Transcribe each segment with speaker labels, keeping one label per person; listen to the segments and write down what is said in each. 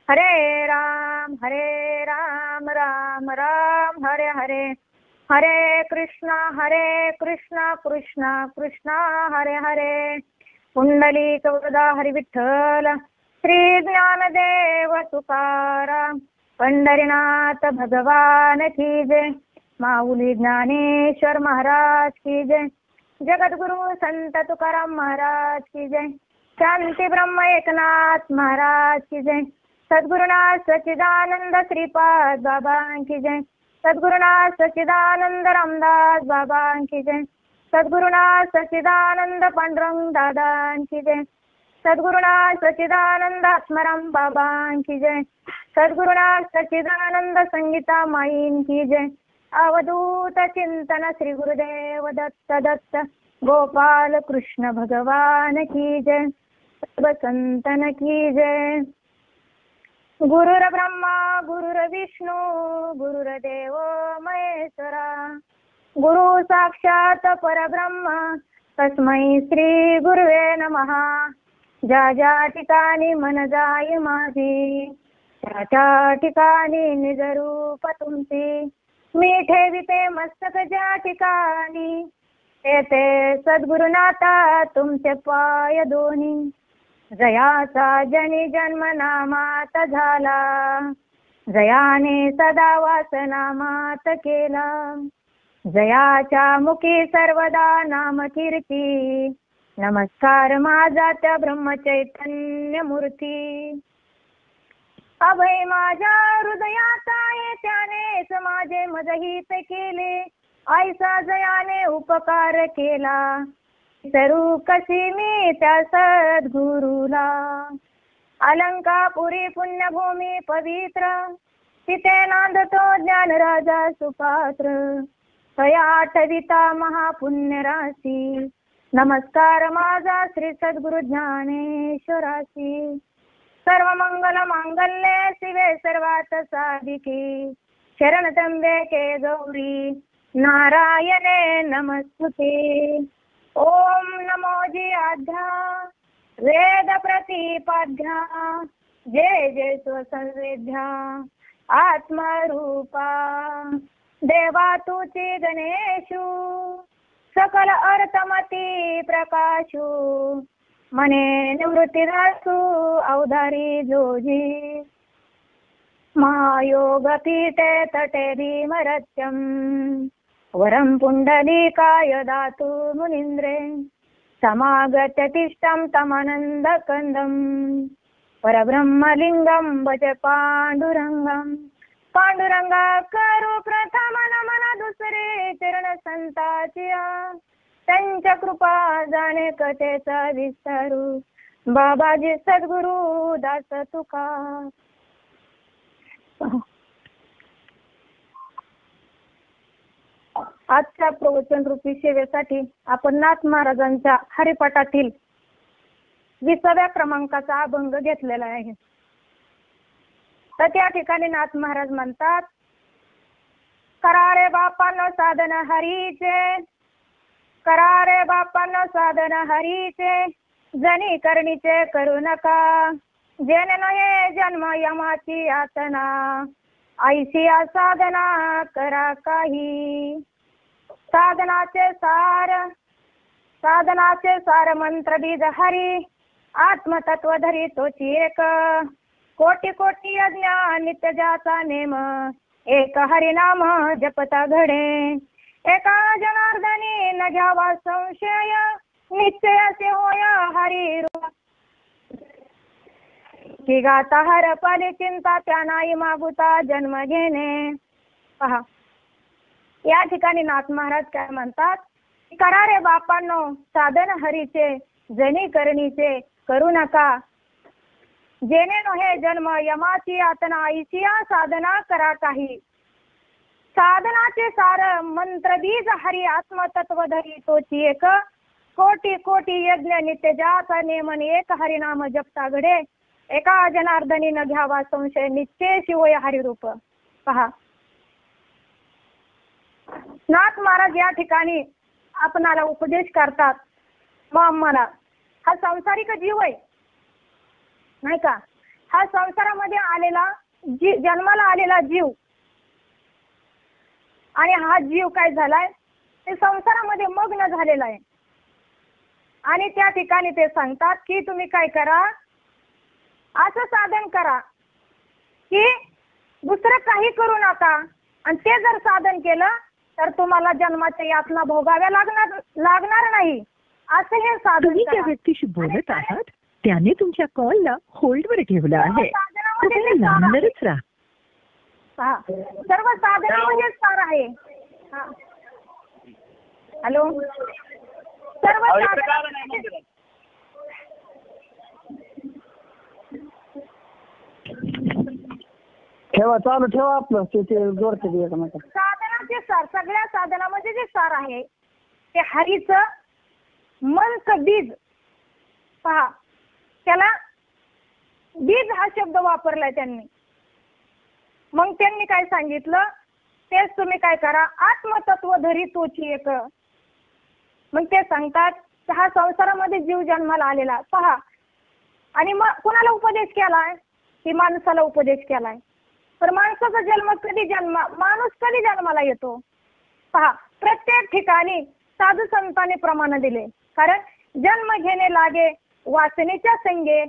Speaker 1: हरे राम राम राम हरे हरे, हरे कृष्णा कृष्णा कृष्णा हरे हरे. पुंडलिक वरदा हरी विठ्ठल, श्री ज्ञानदेव तुकाराम, पंढरीनाथ भगवान की जय. माऊली ज्ञानेश्वर महाराज की जय. जगद्गुरु संत तुकाराम महाराज की जय. शांती ब्रह्म एकनाथ महाराज की जय. सद्गुरुनाथ सच्चिदानंद श्रीपाद बाबा की जय. सद्गुरुनाथ सच्चिदानंद रामदास बाबा की जय. सद्गुरुनाथ सच्चिदानंद पांडुरंग दादा की जय. सद्गुरुनाथ सच्चिदानंद आत्माराम बाबा की जय. सद्गुरुनाथ सच्चिदानंद संगीता माईन की जय. अवधूत चिंतन श्री गुरुदेव दत्त दत्त गोपाल कृष्ण भगवान की जय. सर्व संतन की जय. गुरुर ब्रह्मा गुरुर विष्णू गुरुर्देव महेश्वरा, गुरु साक्षात परब्रह्म तस्मै श्री गुरुवे नमः. ज्या ज्या ठिकाणी मन जाई माझी, त्या त्या ठिकाणी निज रूप तुमची. मी ठेविते मस्तक ज्या ठिकाणी, येते सद्गुरुनाथा तुमचे पाय दोन्ही. जयाचा जनी जन्म नामात झाला, जयाने सदा वासनामात केला. जयाच्या मुखी सर्वदा नाम कीर्ती, नमस्कार माझा त्या ब्रह्मचैतन्य मूर्ती. अभय माझ्या हृदयाचा आहे त्यानेच माझे मजहित केले. ऐसा जयाने उपकार केला, सरू कशी मी त्या सद्गुरुला. अलंकापुरी पुण्यभूमी पवित्र, तिथे नांदतो ज्ञान राजा सुपात्र. तया आठविता महापुण्य राशी, नमस्कार माझा श्री सद्गुरु ज्ञानेश्वरासी. सर्व मंगल मांगल्ये शिवे सर्वात साधिके, शरण त्र्यंबके गौरी नारायणे नमस्तुते. ओम नमो जी आद्या वेद प्रतिपाद्या, जय जय स्वसंवेद्या आत्मरूपा. देवा तुची गणेशू, सकल अर्थमती प्रकाशू. मने निवृत्ती दासू अवधारी जोजी. महायोग पीठे तटे भीमरत्यम, वरं पुंडलीकाय दातु मुनींद्रे. समागत्य तिष्ठं तमानंदकंदं, परब्रह्मलिंगं भज पांडुरंगं. पांडुरंगा करू प्रथम नमन दुसरे चरण संताचिया. त्यांच्या कृपा जाणे कथेचा विस्तारू, बाबाजी सद्गुरु दास तुका. आजच्या प्रवचन रूपी सेवेसाठी आपण नाथ महाराजांच्या हरिपाठातील 20व्या क्रमांकाचा अभंग घेतलेला आहे. तर त्या ठिकाणी नाथ महाराज म्हणतात, करा रे बापांनो साधन हरीचे, करा रे बापांनो साधन हरीचे. जनी करणीचे करू नका, जेणे नये जन्म यमाची यातना. ऐशी साधना करा काही, साधनाचे सार मंत्र बीज हरी. आत्मतत्व धरी तोची एक, कोटी कोटी यज्ञ नित्य ज्याचा नेम. एक हरिनाम जपता घडे, एका जनार्दनी न घ्यावा संशय. निश्चय असे होय हरी रूप, की गाता हर पली चिंता. त्या नाही मागुता जन्म घेणे. पहा, या ठिकाणी नाथ महाराज काय म्हणतात, करा रे बापांनो साधन हरीचे, जनी करणीचे करू नका. जेणे नोहे जन्म यमाची यातना. ऐशी साधना करा काही, साधनाचे सार मंत्र बीज हरी. आत्मतत्व धरी तोची एक, कोटी कोटी यज्ञ नित्य ज्याचा नेमन. एक हरिनाम जपता घडे, एका जनार्दनी न घ्यावा संशय. निश्चय शिवय हरिरूप. पहा, नाथ महाराज या ठिकाणी आपणाला उपदेश करतात. मग मला हा संसारिक जीव आहे नाही का, हा संसारामध्ये आलेला जन्माला आलेला जीव, आणि हा जीव काय झालाय, ते संसारामध्ये मग्न झालेला आहे. आणि त्या ठिकाणी ते सांगतात की तुम्ही काय करा, असं साधन करा की दुसरं काही करू नका, आणि ते जर साधन केलं तर तुम्हाला जन्माच्या यातना भोगाव्या लागणार नाही, असं हे साधन.
Speaker 2: तुम्ही ज्या व्यक्तीशी बोलत आहात त्याने तुमच्या कॉलला होल्डवर ठेवलं आहे, लांबणारच राहा.
Speaker 1: सर्व साधनामध्ये सार आहे. हॅलो, सर्व
Speaker 3: ठेवा, चालू ठेवा आपलं, ते जोडते
Speaker 1: साधनाचे सार, सगळ्या साधनामध्ये जे सार आहे ते हरीचं मनचं बीज. पहा, त्याला बीज हा शब्द वापरलाय त्यांनी. मग त्यांनी काय सांगितलं, तेच तुम्ही काय करा, आत्मतत्व धरी तोची एक. मग ते सांगतात हा संसारामध्ये जीव जन्माला आलेला. पहा, आणि मग कुणाला उपदेश केलाय, की माणसाला उपदेश केलाय. तर माणसाचा माणूस कधी जन्माला येतो. पहा, प्रत्येक ठिकाणी साधू संतांनी प्रमाण दिले, कारण जन्म घेणे लागे वासनेच्या संगे,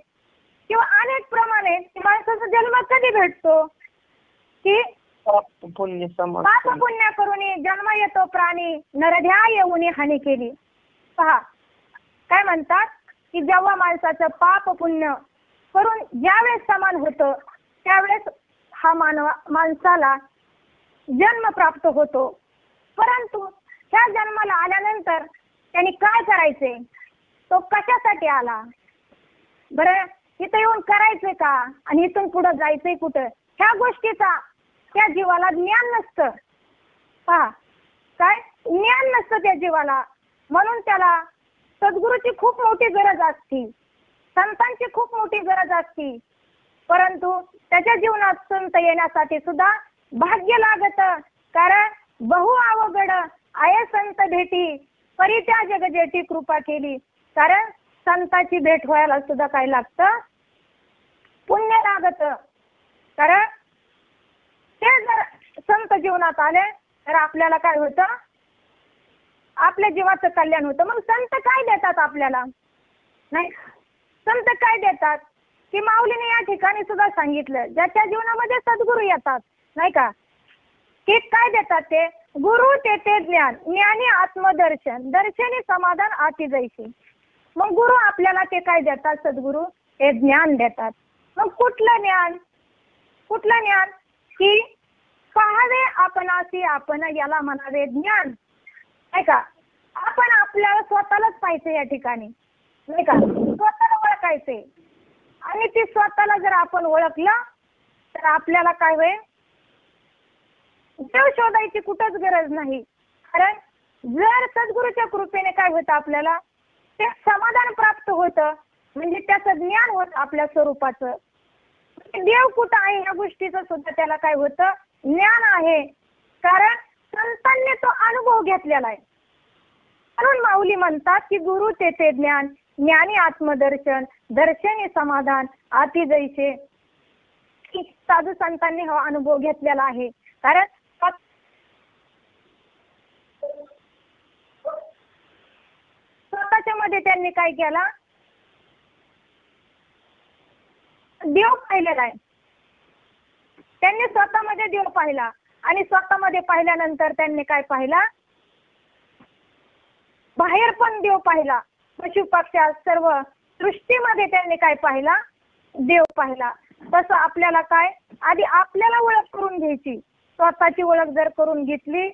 Speaker 1: किंवा अनेक प्रमाणे माणसाचा जन्म कधी भेटतो, की पाप पुण्य करून जन्म येतो प्राणी, नरध्या येऊन हानी केली. पहा, काय म्हणतात की जेव्हा माणसाचं पाप पुण्य करून ज्यावेळेस समान होतं त्यावेळेस हा माणसाला जन्म प्राप्त होतो. परंतु ह्या जन्माला आल्यानंतर त्यांनी काय करायचे, तो कशासाठी आला, बरं इथं येऊन करायचंय का, आणि इथून पुढे जायचंय कुठं, ह्या गोष्टीचा त्या जीवाला ज्ञान नसतं. पहा, काय ज्ञान नसतं त्या जीवाला. म्हणून त्याला सद्गुरूची खूप मोठी गरज असते, संतांची खूप मोठी गरज असते. परंतु त्याच्या जीवनात संत येण्यासाठी सुद्धा भाग्य लागत, कारण बहु अवघड आये संत भेटी, परी त्या जगजेटी कृपा केली. कारण संतांची भेट व्हायला सुद्धा काय लागतं, पुण्य लागत. कारण ते जर संत जीवनात आले तर आपल्याला काय होतं, आपल्या जीवाचं कल्याण होतं. मग संत काय देतात आपल्याला, नाही संत काय देतात, की माऊलीने या ठिकाणी सुद्धा सांगितलं, ज्याच्या जीवनामध्ये सद्गुरू येतात, नाही का, की काय देतात ते, गुरु ते ज्ञान, ज्ञानी आत्मदर्शन, दर्शनी समाधान आती जैसी. मग गुरु आपल्याला ते काय देतात, सद्गुरू हे ज्ञान देतात. मग कुठलं ज्ञान, कुठलं ज्ञान, की पाहावे आपणासी आपण याला म्हणावे ज्ञान, नाही का. आपण आपल्याला स्वतःलाच पाहिजे या ठिकाणी, नाही का, स्वतःला ओळखायचे. आणि ती स्वतःला जर आपण ओळखलं तर आपल्याला काय होईल, देव शोधायची कुठंच गरज नाही. कारण जर सद्गुरूच्या कृपेने काय होतं, आपल्याला ते समाधान प्राप्त होतं, म्हणजे त्याचं ज्ञान होत आपल्या स्वरूपाचं. देव कुठं आहे ह्या गोष्टीचं सुद्धा त्याला काय होतं, ज्ञान आहे. कारण संतांनी तो अनुभव घेतलेला आहे. म्हणून माऊली म्हणतात की गुरु ते ज्ञान, ज्ञानी आत्मदर्शन, दर्शनी समाधान आती जैसे. साधू संतांनी हा अनुभव घेतलेला आहे. कारण स्वतःच्या मध्ये त्यांनी काय केला, देव पाहिलेला आहे. त्यांनी स्वतःमध्ये देव पाहिला, आणि स्वतःमध्ये पाहिल्यानंतर त्यांनी काय पाहिला, बाहेर पण देव पाहिला. पशु पक्ष्या सर्व सृष्टीमध्ये त्यांनी काय पाहिला, देव पाहिला. तसं आपल्याला काय, आधी आपल्याला ओळख करून घ्यायची. स्वतःची ओळख जर करून घेतली,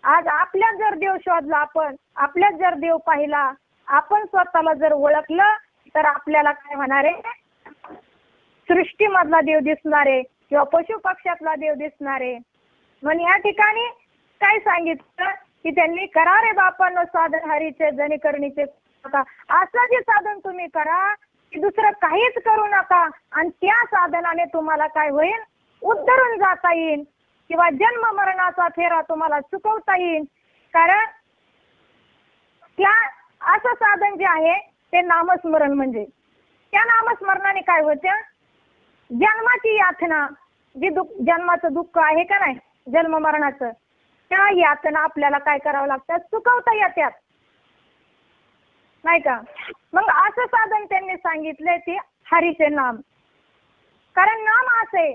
Speaker 1: आज आपल्यात जर देव शोधला, आपण आपल्यात जर देव पाहिला, आपण स्वतःला जर ओळखलं, तर आपल्याला काय होणार आहे, सृष्टीमधला देव दिसणार आहे, किंवा पशु पक्ष्यातला देव दिसणार आहे. म्हणून या ठिकाणी काय सांगितलं, की त्यांनी करा रे बापांनो साधन हरीचे जणी करणीचे. असं जे साधन तुम्ही करा की दुसरं काहीच करू नका, आणि त्या साधनाने तुम्हाला काय होईल, उद्धरून जाता येईल, किंवा जन्म मरणाचा फेरा तुम्हाला चुकवता येईल. कारण त्या असं साधन जे आहे ते नामस्मरण, म्हणजे त्या नामस्मरणाने काय होतं, जन्माची यातना, जी जन्माचं दुःख आहे का नाही, जन्म मरणाचं, त्या यातना आपल्याला काय करावं लागतात, चुकवता येतात नाही का. मग असं साधन त्यांनी सांगितलंय ते हरीचे नाम. कारण नाम असे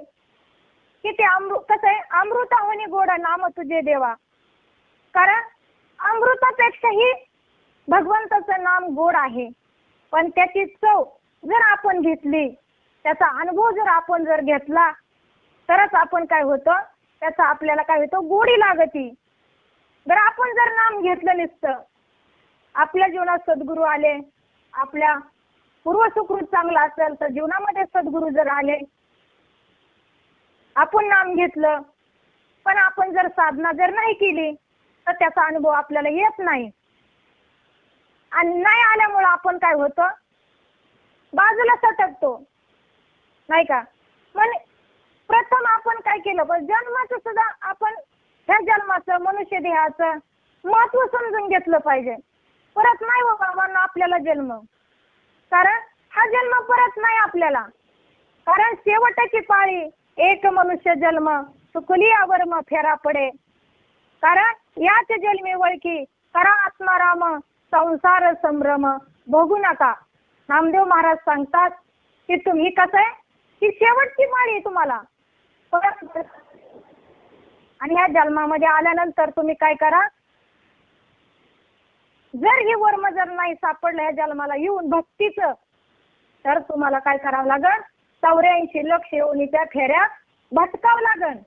Speaker 1: की ते कसं आहे, अमृताहुनी गोड नाम तुझे देवा. कारण अमृतापेक्षाही भगवंताचं नाम गोड आहे, पण त्याची चव जर आपण घेतली, त्याचा अनुभव जर आपण घेतला, तरच आपण काय होतं, त्याचा आपल्याला काय होतं, गोडी लागती. जर आपण जर नाम घेतलं नसतं, आपल्या जीवनात सद्गुरू आले, आपल्या पूर्व सुकृत चांगला असेल तर जीवनामध्ये सद्गुरू जर आले, आपण नाम घेतलं, पण आपण जर साधना जर नाही केली तर त्याचा अनुभव आपल्याला येत नाही. आणि नाही आल्यामुळे आपण काय होतं, बाजूला सटकतो नाही का. म्हणजे प्रथम आपण काय केलं पाहिजे, जन्माचं सुद्धा आपण ह्या जन्माचं, मनुष्य देहाचं महत्व समजून घेतलं पाहिजे. परत नाही हो बाबांना आपल्याला जन्म, कारण हा जन्म परत नाही आपल्याला. कारण शेवटाची पाळी एक मनुष्य जन्म, चुकली अवर्म फेरा पडे. कारण याच जन्मी वळकी करा आत्माराम, संसार संभ्रम भोगू नका. नामदेव महाराज सांगतात की तुम्ही कसं आहे, की शेवटची पाळी तुम्हाला परत, आणि ह्या जन्मामध्ये आल्यानंतर तुम्ही काय करा, जर ही वर्म जर नाही सापडलं ह्या जन्माला येऊन भक्तीचं, तर तुम्हाला काय करावं लागेल, 84 लक्ष योनीच्या फेऱ्या भटकावं लागेल.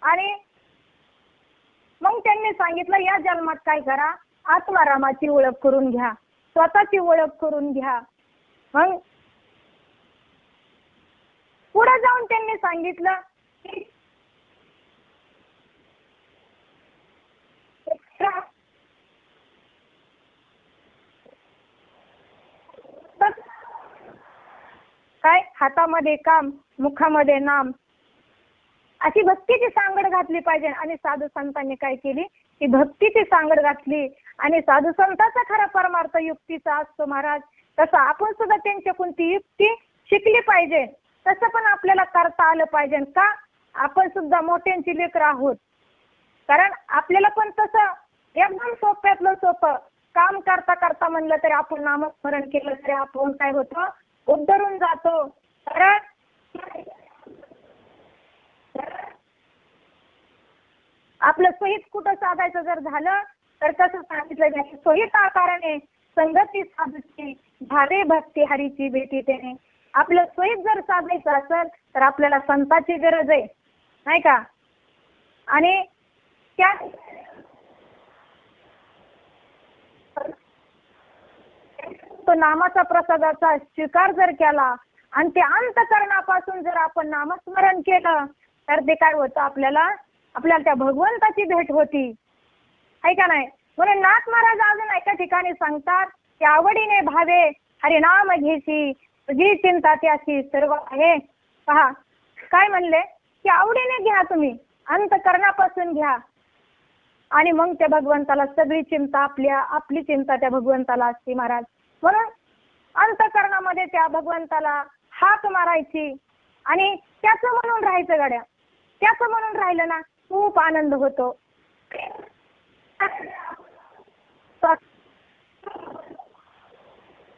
Speaker 1: आणि मग त्यांनी सांगितलं या जन्मात काय करा, आत्मारामाची ओळख करून घ्या, स्वतःची ओळख करून घ्या. मग पुढे जाऊन त्यांनी सांगितलं की काय, हातामध्ये काम, मुखामध्ये नाम, अशी भक्तीची सांगड घातली पाहिजे. आणि साधू संतांनी काय केली, की भक्तीची सांगड घातली. आणि साधू संतांचा खरा परमार्थ युक्तीचा असतो महाराज, तसं आपण सुद्धा त्यांच्याकडून ती युक्ती शिकली पाहिजे. तसं पण आपल्याला करता आलं पाहिजे का, आपण सुद्धा मोठ्यांची लेकर आहोत. कारण आपल्याला पण तसं एकदम सोप्यातलं सोपं काम करता करता म्हणलं तरी, आपण नामस्मरण केलं तरी आपण काय होतं, उद्धरून जातो. कारण आपलं सोहित कुठं साधायचं जर झालं तर कसं सांगितलं जाईल, सोहित आकाराने संगती साधूची भावे भक्ती हरीची भेटी त्याने. आपलं सोहित जर साधायचं असेल तर आपल्याला संताची गरज आहे नाही का. आणि त्या तो नामाचा प्रसादाचा स्वीकार जर केला आणि ते अंतःकरणापासून जर आपण नामस्मरण केलं, तर ते काय होतं, आपल्याला त्या भगवंताची भेट होती आहे का नाही. म्हणून नाथ महाराज अजून एका ठिकाणी सांगतात की आवडीने भावे हरिनाम घेशी, तुझी चिंता त्याशी सर्व आहे. पहा काय म्हणले, की आवडीने घ्या, तुम्ही अंतःकरणापासून घ्या. आणि मग त्या भगवंताला सगळी चिंता, आपली चिंता त्या भगवंताला असते महाराज. म्हणून अंतःकरणामध्ये त्या भगवंताला हाक मारायची आणि त्याचं म्हणून राहायचं गड्या. त्याचं म्हणून राहिलं ना, खूप आनंद होतो.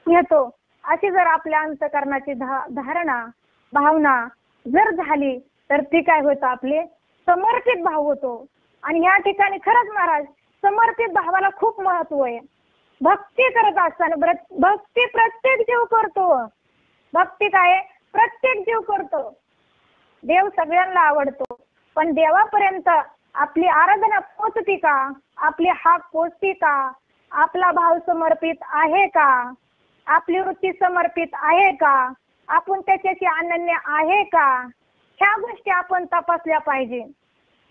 Speaker 1: येतो. अशी जर आपल्या अंतःकरणाची धारणा, भावना जर झाली तर ती काय होतं, आपले समर्पित भाव होतो. आणि या ठिकाणी खरंच महाराज समर्पित भावाला खूप महत्व आहे. भक्ती करत असताना भक्ती प्रत्येक जीव करतो. भक्ती काय, प्रत्येक जीव करतो. देव सगळ्यांना आवडतो, पण देवापर्यंत आपली आराधना पोचती का, आपली हाक पोचती का, आपला भाव समर्पित आहे का, आपली वृत्ती समर्पित आहे का, आपण त्याच्याशी अनन्य आहे का, ह्या गोष्टी आपण तपासल्या पाहिजे.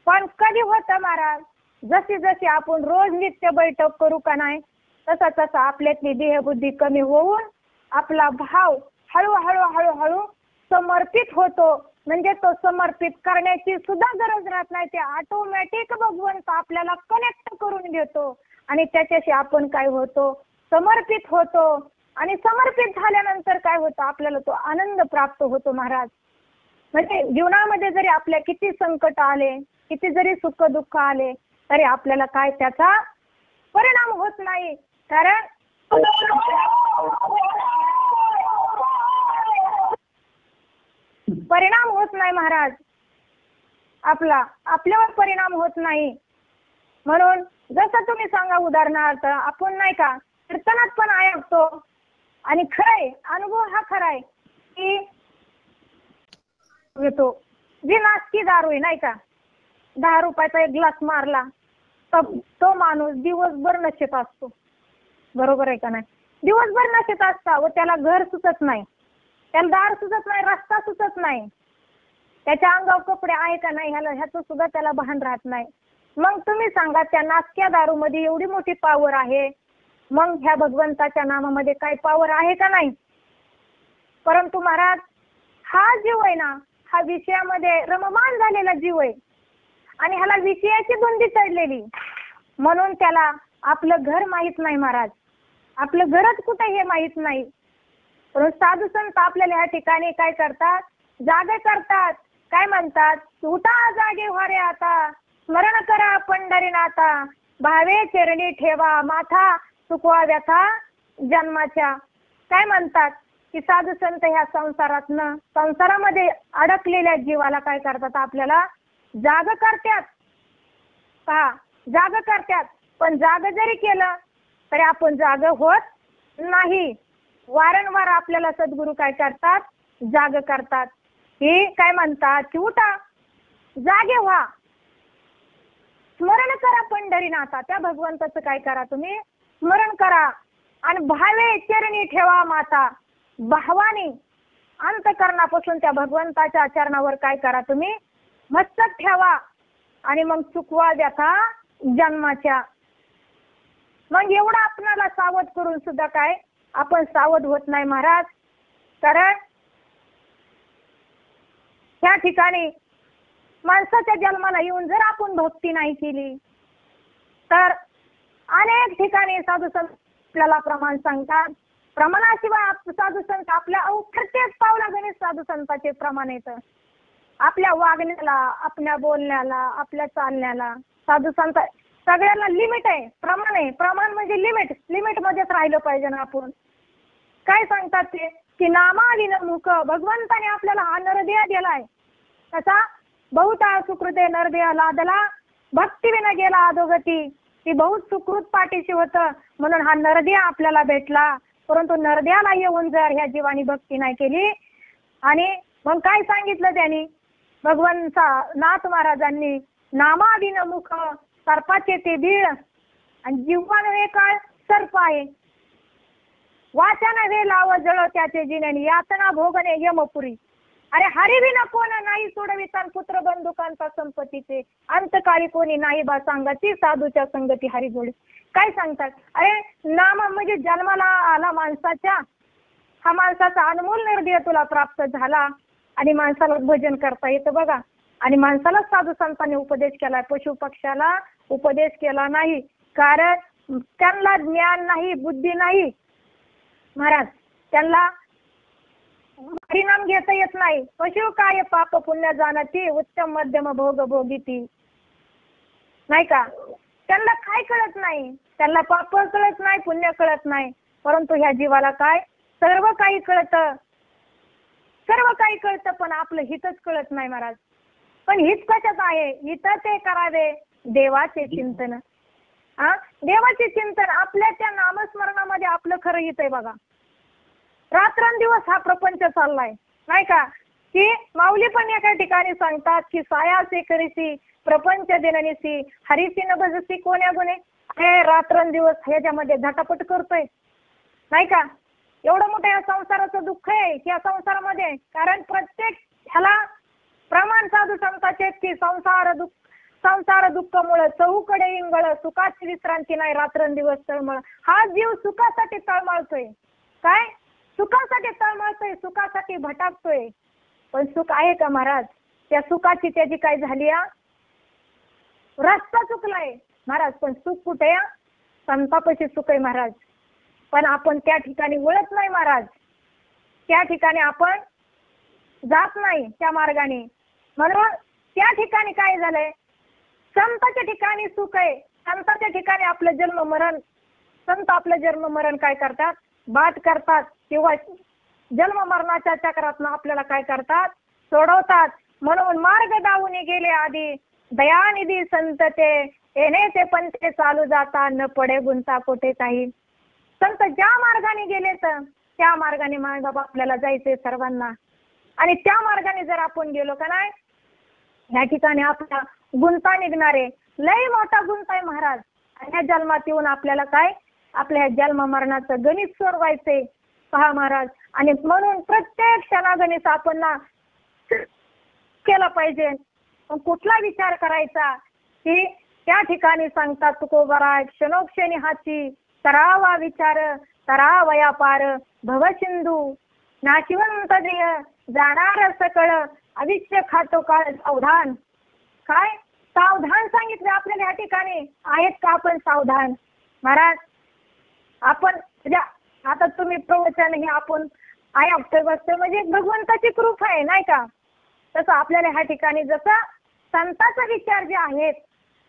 Speaker 1: पण कधी होतं महाराज, जशी जशी आपण रोज नित्य बैठक करू का नाही, तसा तसा आपल्यातली देहबुद्धी कमी होऊन आपला भाव हळूहळू हळूहळू समर्पित होतो. म्हणजे तो समर्पित करण्याची सुद्धा गरज राहत नाही, ते ऑटोमॅटिक भगवंत आपल्याला कनेक्ट करून घेतो आणि त्याच्याशी आपण काय होतो, समर्पित होतो. आणि समर्पित झाल्यानंतर काय होतं, आपल्याला तो आनंद प्राप्त होतो महाराज. म्हणजे जीवनामध्ये जरी आपल्या किती संकट आले, किती जरी सुख दुःख आले, तरी आपल्याला काय त्याचा परिणाम होत नाही. कारण परिणाम होत नाही महाराज, आपल्यावर परिणाम होत नाही. म्हणून जसं तुम्ही सांगा, उदाहरणार्थ आपण नाही का कीर्तनात पण ऐकतो, आणि खरंय अनुभव हा खराय की येतो, जी नासकी दारू आहे नाही का, 10 रुपयाचा एक ग्लास मारला तर तो माणूस दिवसभर नशेत असतो. बरोबर आहे का नाही? दिवसभर नशेत असता व त्याला घर सुचत नाही, त्याला दार सुचत नाही, रस्ता सुचत नाही, त्याच्या अंगावर कपडे आहे का नाही ह्याचं सुद्धा त्याला भान राहत नाही. मग तुम्ही सांगा, त्या नासक्या दारू मध्ये एवढी मोठी पावर आहे, मग ह्या भगवंताच्या नामामध्ये काय पावर आहे का नाही? परंतु महाराज, हा जीव आहे ना, हा विषयामध्ये रममान झालेला जीव आहे आणि ह्याला विषयाची धुंदी चढलेली, म्हणून त्याला आपलं घर माहित नाही महाराज, आपलं घरच कुठे हे माहित नाही. परंतु साधू संत आपल्याला ह्या ठिकाणी काय करतात, जागे करतात. काय म्हणतात, उठा जागे व्हा रे आता, स्मरण करा पंढरीनाथा, भावे चरणी ठेवा माथा, चुकवा व्यथा जन्माच्या. काय म्हणतात की साधू संत ह्या संसारामध्ये अडकलेल्या जीवाला काय करतात, आपल्याला जाग करतात. पहा, जाग करतात, पण जाग जरी केलं तरी आपण जाग होत नाही. वारंवार आपल्याला सद्गुरू काय करतात, जाग करतात. हे काय म्हणतात की उठा जागे व्हा, स्मरण करा पंढरीनाथा. त्या भगवंताचं काय करा, तुम्ही स्मरण करा, आणि भावे चरणी ठेवा माता, भावानी अंतकरणापासून त्या भगवंताच्या चरणावर काय करा, तुम्ही मस्तक ठेवा, आणि मग चुकवा व्यथा जन्माच्या. मग एवढं आपल्याला सावध करून सुद्धा काय आपण सावध होत नाही महाराज. कारण त्या ठिकाणी माणसाच्या जन्माला येऊन जर आपण भक्ती नाही केली तर अनेक ठिकाणी साधू संत आपल्याला प्रमाण सांगतात. प्रमाणाशिवाय साधू संत आपल्या प्रत्येक पावला गणित साधू संतांचे प्रमाण येतं. आपल्या वागण्याला, आपल्या बोलण्याला, आपल्या चालण्याला साधू संत सगळ्याला लिमिट आहे, प्रमाण आहे. प्रमाण म्हणजे लिमिट मध्येच राहिलं पाहिजे ना आपण. काय सांगतात ते की नामाविन मुख, भगवंताने आपल्याला हा नरदेह दिलाय. कसा, बहुता सुकृते नरदेह लादला, भक्ती विना गेला अधोगती. ती बहुत सुकृत पाठीशी होतं म्हणून हा नरदेह आपल्याला भेटला. परंतु नरदेहाला येऊन जर ह्या जीवानी भक्ती नाही केली, आणि मग काय सांगितलं त्यांनी, भगवंता नाथ महाराजांनी, नामाविन मुख सर्पाचे ते बीळ, आणि जिव्हा नव्हे काय सर्प आहे, वाचा नव्हे लाव जळ त्याचे जिने, यातना भोगणे यमपुरी. अरे हरिविना कोण नाही सोडवितान, पुत्र बंधुकांचा संपत्तीचे, अंतकाळी कोणी नाही बा सांगाची, साधूच्या संगती हरिगोळी. काय सांगतात, अरे नाम म्हणजे जन्माला आला माणसाच्या, हा माणसाचा अनमोल निर्देह तुला प्राप्त झाला, आणि माणसाला भजन करता येतं बघा. आणि माणसाला साधू संतांनी उपदेश केला, पशु पक्ष्याला उपदेश केला नाही. कारण त्यांना ज्ञान नाही, बुद्धी नाही महाराज, त्यांना परिणाम घेता येत नाही. पशु काय पाप पुण्य जाणती, उत्तम मध्यम भोग भोगीती. नाही का, त्यांना काय कळत नाही, त्यांना पाप कळत नाही, पुण्य कळत नाही. परंतु ह्या जीवाला काय सर्व काही कळतं, सर्व काही कळतं, पण आपलं हितच कळत नाही महाराज. पण हित कशात आहे, हित ते करावे देवाचे चिंतन. देवाचे चिंतन, आपल्या त्या नामस्मरणामध्ये आपलं खरं हित आहे बघा. रात्रंदिवस हा प्रपंच चाललाय नाही का, की माऊली पण एका ठिकाणी सांगतात की सायासे करीसी प्रपंच दिननिसी, हरिसी न भजसी कोण्या गुणे. हे रात्रंदिवस ह्याच्यामध्ये झटापट करतोय नाही का. एवढं मोठं या संसाराचं दुःख आहे या संसारामध्ये. कारण प्रत्येक ह्याला प्रमाण साधू संतांचे की संसार दुःखामुळे चहूकडे इंगळ, सुखाची विश्रांती नाही, रात्रंदिवस तळमळ. हा जीव सुखासाठी तळमळतोय, काय सुखासाठी तळमळतोय, सुखासाठी भटकतोय. पण सुख आहे का महाराज? त्या सुखाची त्याची काय झाली, रस्ता चुकलाय महाराज. पण सुख कुठे, संतापाशी सुख आहे महाराज. पण आपण त्या ठिकाणी वळत नाही महाराज. त्या ठिकाणी आपण जात नाही त्या मार्गाने. म्हणून त्या ठिकाणी काय झालंय, संतांच्या ठिकाणी सुख आहे. संतांच्या ठिकाणी आपलं जन्म मरण, संत आपलं जन्म मरण काय करतात, बाद करतात किंवा जन्म मरणाच्या चक्रातून आपल्याला काय करतात, सोडवतात. म्हणून मार्ग दावून गेले आधी दयानिधी संत ते, येणे ते पण ते चालू जाता न पडे गुंता कोठे काही. संत ज्या मार्गाने गेले तर त्या मार्गाने माय बाबा आपल्याला जायचे सर्वांना. आणि त्या मार्गाने जर आपण गेलो का नाही, ह्या ठिकाणी आपला गुंता निघणारे लय मोठा गुंता आहे महाराज. आणि ह्या जन्मात येऊन आपल्याला काय, आपल्या ह्या जन्म मरणाचं गणित सोडवायचे पहा महाराज. आणि म्हणून प्रत्येक क्षणागणित आपण ना केला पाहिजे. कुठला विचार करायचा की त्या ठिकाणी सांगतात तुकोबरा क्षणोक्षणी हाची करावा विचार करावया पार भवसिंधू नाशिवंत देह जाणार सकळ अविष्य खातो काळ सावधान. काय सावधान सांगितलं आपल्याला या ठिकाणी, आहेत का आपण सावधान महाराज? आपण आता तुम्ही प्रवचन हे आपण ऐकतोय बसतोय म्हणजे भगवंताची कृपा आहे नाही का. तसं आपल्याला ह्या ठिकाणी जसं संतांचा विचार जे आहेत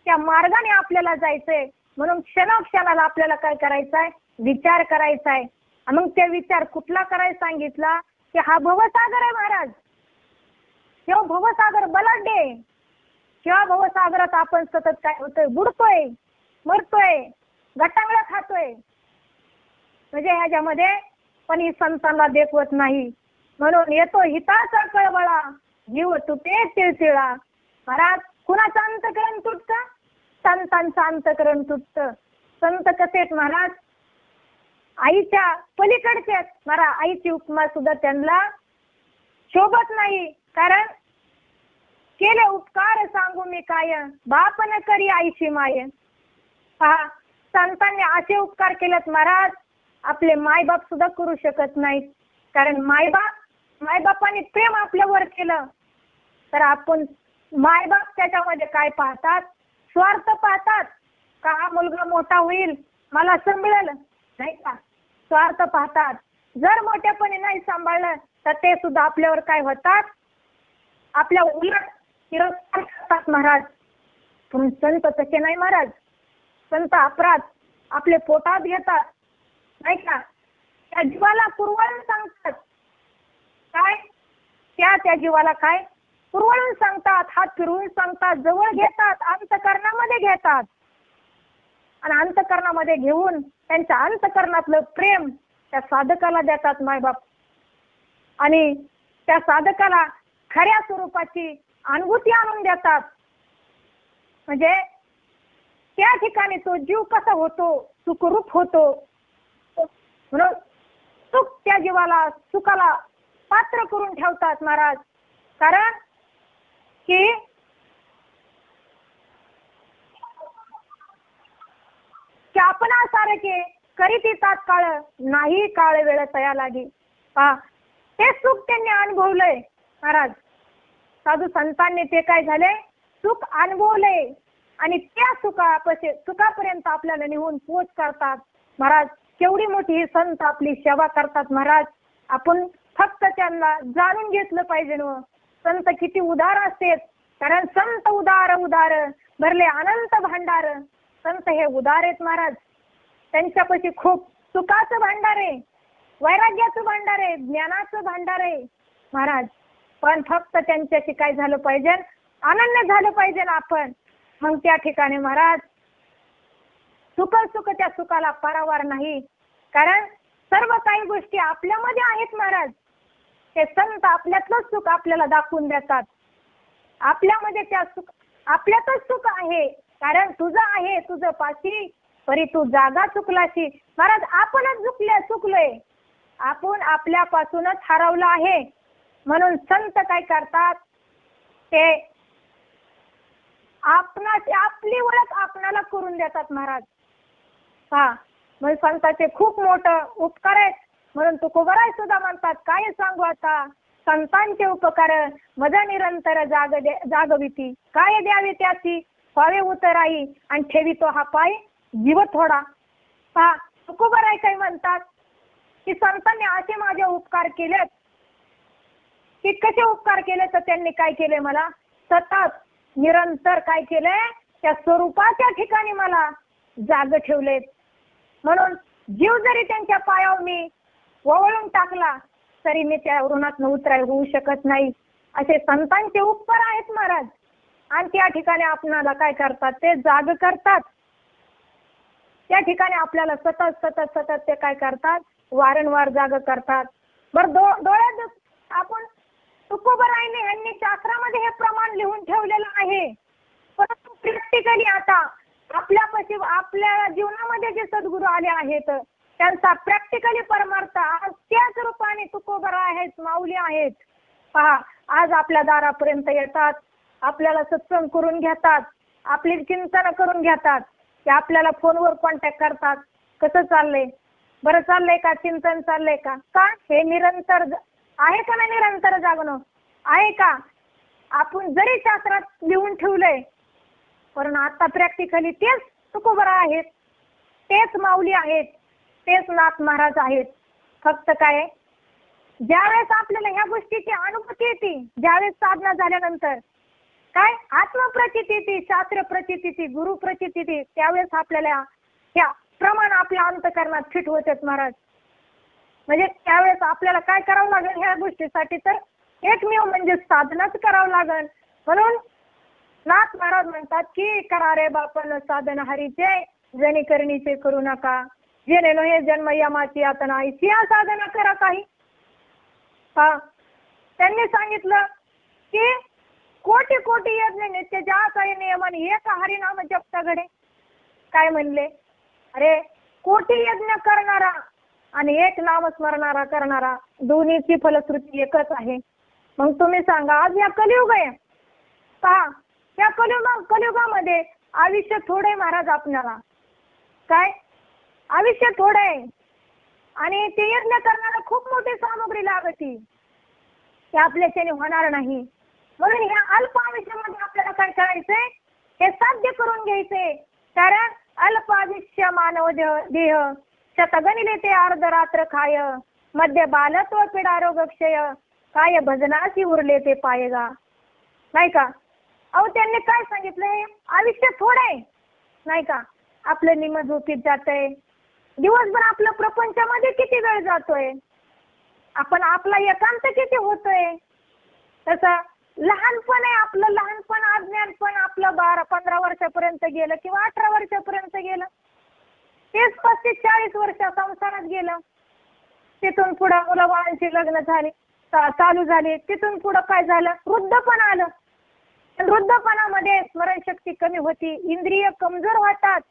Speaker 1: त्या मार्गाने आपल्याला जायचंय. म्हणून क्षणोक्षणाला आपल्याला काय करायचंय, विचार करायचा आहे. मग ते विचार कुठला करायला सांगितला की हा भवसागर आहे महाराज. किंवा भवसागर बलाढ्य, किंवा भवसागरात आपण सतत काय होतोय, बुडतोय, मरतोय, गटांगळा खातोय. म्हणजे ह्याच्यामध्ये पण ही संतांना देखवत नाही. म्हणून येतो हिताचा कळवळा जीव तुटे तिळतिळा. महाराज कुणाचं अंतकरण तुटतं, संतांचं अंतकरण तुटतं. संत कसे आहेत महाराज, आईच्या पलीकडचे आहेत महाराज. आईची उपमा सुद्धा त्यांना शोभत नाही. कारण केले उपकार सांगू मी काय, बाप न करी आईची माय. पहा संतांनी असे उपकार केलेत महाराज, आपले मायबाप सुद्धा करू शकत नाहीत. कारण मायबापाने प्रेम आपल्यावर केलं तर आपण मायबाप त्याच्यामध्ये काय पाहतात, स्वार्थ पाहतात का हा मुलगा मोठा होईल मला सांभाळेल नाही का, स्वार्थ पाहतात. जर मोठेपणी नाही सांभाळलं तर ते सुद्धा आपल्यावर काय होतात, आपल्या उलट तिरस्कार करतात महाराज. पण संत तसे नाही महाराज. संत अपराध आपले पोटात घेतात नाही का, त्या जीवाला पुरवळून सांगतात. काय त्या जीवाला काय पुरवळून सांगतात, हात फिरवून सांगतात, जवळ घेतात, अंतकरणामध्ये घेतात. आणि अंतकरणामध्ये घेऊन त्यांच्या अंतकरणातलं प्रेम त्या साधकाला देतात मायबाप. आणि त्या साधकाला खऱ्या स्वरूपाची अनुभूती आणून देतात. म्हणजे त्या ठिकाणी तो जीव कसा होतो, सुखरूप होतो. म्हणून सुख त्या जीवाला सुखाला पात्र करून ठेवतात महाराज. कारण की आपण सारखे करीती तात्काळ नाही काळ वेळ तया लागी. ते सुख त्यांनी अनुभवलंय महाराज. साधू संतांनी ते काय झाले, सुख अनुभवले आणि त्या सुखापर्यंत आपल्याला निघून पोच करतात महाराज. केवढी मोठी ही संत आपली सेवा करतात महाराज. आपण फक्त त्यांना जाणून घेतलं पाहिजे ना, संत किती उदार असतात. कारण संत उदार उदार भरले अनंत भांडार. संत हे उदार आहेत महाराज. त्यांच्यापाशी खूप सुखाचं भांडार आहे, वैराग्याचं भांडार आहे, ज्ञानाचं भांडार आहे महाराज. पण फक्त त्यांच्याशी काय झालं पाहिजे, अनन्य झालं पाहिजे ना आपण. मग त्या ठिकाणी महाराज सुख त्या सुखाला पारावार नाही. कारण सर्व काही गोष्टी आपल्यामध्ये आहेत महाराज. ते संत आपल्यातलं सुख आपल्याला दाखवून देतात. आपल्यामध्ये त्या सुख आपल्यातच सुख आहे. कारण तुझं आहे तुझं पाशी परी तू जागा चुकलाशी. महाराज आपणच चुकलोय, आपण आपल्यापासूनच हरवलं आहे. म्हणून संत काय करतात, ते आपली ओळख आपणाला करून देतात महाराज. म्हणजे संतांचे खूप मोठं उपकार आहेत. म्हणून तुकोबराय सुद्धा म्हणतात, काय सांगू आता संतांचे उपकार मजा निरंतर जागविती. काय द्यावे त्याची व्हावे उतराई आणि ठेवी तो हा पाय जीव थोडा. तुकोबाराय काय म्हणतात की संतांनी असे माझे उपकार केलेत की कसे उपकार केले तर त्यांनी काय केले मला सतत निरंतर काय केले त्या स्वरूपाच्या ठिकाणी मला जाग ठेवलेत. म्हणून जीव जरी त्यांच्या पायावर मी वळवून टाकला तरी मी त्या ऋणात उतराय होऊ शकत नाही. असे संतांचे उपकार आहेत महाराज. आणि त्या ठिकाणी आपणाला काय करतात ते जाग करतात. त्या ठिकाणी आपल्याला सतत सतत सतत ते काय करतात वारंवार जाग करतात. बरं डोळ्यात आपण तुकोबारायने यांनी शास्त्रामध्ये हे प्रमाण लिहून ठेवलेलं आहे. परंतु प्रॅक्टिकली आता आपल्या जीवनामध्ये जे सद्गुरू आले आहेत त्यांचा प्रॅक्टिकली परमार्थ आज त्याच रूपाने तुकोबाराय आहेत माऊली आहेत. पहा आज आपल्या दारापर्यंत येतात, आपल्याला सत्संग करून घेतात, आपली चिंतन करून घेतात, ते आपल्याला फोनवर कॉन्टॅक्ट करतात. कसं चाललंय, बरं चाललंय का, चिंतन चाललंय का, का हे निरंतर आहे का नाही निरंतर जागणं आहे का. आपण जरी शास्त्रात लिहून ठेवलंय पण आता प्रॅक्टिकली तेच तुकोबाराय आहेत, तेच माऊली आहेत, तेच नाथ महाराज आहेत. फक्त काय ज्यावेळेस आपल्याला ह्या गोष्टीची अनुभूती येते, ज्यावेळेस साधना झाल्यानंतर काय आत्मप्रचिती येते, शास्त्र प्रचिती येते, गुरु प्रचिती येते, त्यावेळेस आपल्याला ह्या प्रमाण आपल्या अंतःकरणात फिट होतात महाराज. म्हणजे त्यावेळेस आपल्याला काय करावं लागेल ह्या गोष्टीसाठी तर एकमेव म्हणजे साधनाच करावं लागेल. म्हणून नाथ महाराज म्हणतात की करा रे बापन साधन हरीचे जणी करणीचे करू नका, जेणे नये जन्म यमाची यातना ऐशी साधना करा काही. त्यांनी सांगितलं की कोटी कोटी यज्ञ नित्य ज्याचा नियमाने एक हरिनाम जपता घडे. काय म्हणले, अरे कोटी यज्ञ करणारा आणि एक नामस्मरणारा करणारा दोन्हीची फलश्रुती एकच आहे. मग तुम्ही सांगा आज या कलियुग आहे पहा, या कलियुगामध्ये आयुष्य थोडे महाराज आपल्याला काय आयुष्य थोडे आणि ते यज्ञ करणारा खूप मोठी सामग्री लागते, ते आपल्याच्याने होणार नाही. म्हणून ह्या अल्प आयुष्यामध्ये आपल्याला काय करायचंय हे साध्य करून घ्यायचंय. कारण अल्प आयुष्य मानव देह शतगणिले ते अर्धरात्र खाय मध्य बालत्व पीडा रोग क्षय काय भजनाशी उरले ते पायगा. नाही का. अहो त्यांनी काय सांगितलंय आयुष्य थोडं आहे नाही का. आपलं निम झोपीत जातंय, दिवसभर आपलं प्रपंचामध्ये किती वेळ जातोय, आपण आपला एकांत किती होतोय. तसं लहानपण आहे आपलं, लहानपण अज्ञानपण आपलं 12-15 वर्षापर्यंत गेलं किंवा 18 वर्षापर्यंत गेलं, 30-35-40 वर्ष संसारात गेलं. तिथून पुढे मुलं बाळांची लग्न झाली चालू झाली, तिथून पुढे काय झालं वृद्धपण आलं. वृद्धपणामध्ये स्मरणशक्ती कमी होती, इंद्रिय कमजोर होतात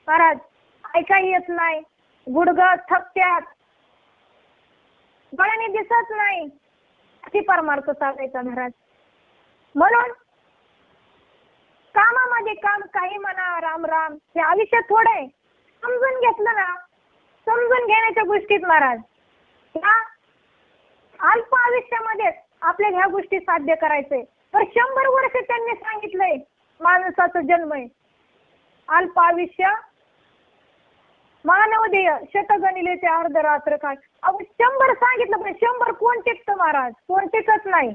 Speaker 1: महाराज, ऐका येत नाही, गुडघं थकत्यात, डोळ्याने दिसत नाही, अति परमार्थ साधायचा महाराज. म्हणून कामामध्ये काम काही म्हणा राम राम, हे आयुष्य थोडं आहे. समजून घेतलं ना, समजून घेण्याच्या गोष्टीत महाराज ह्या अल्प आयुष्यामध्ये आपल्याला ह्या गोष्टी साध्य करायचंय. तर 100 वर्ष त्यांनी सांगितलंय माणसाचा जन्म आहे, अल्प आयुष्य मानव देह शतगणिले ते अर्धरात्र काय. अहो 100 सांगितलं पण 100 कोण टिकतं महाराज, कोण टिकत नाही.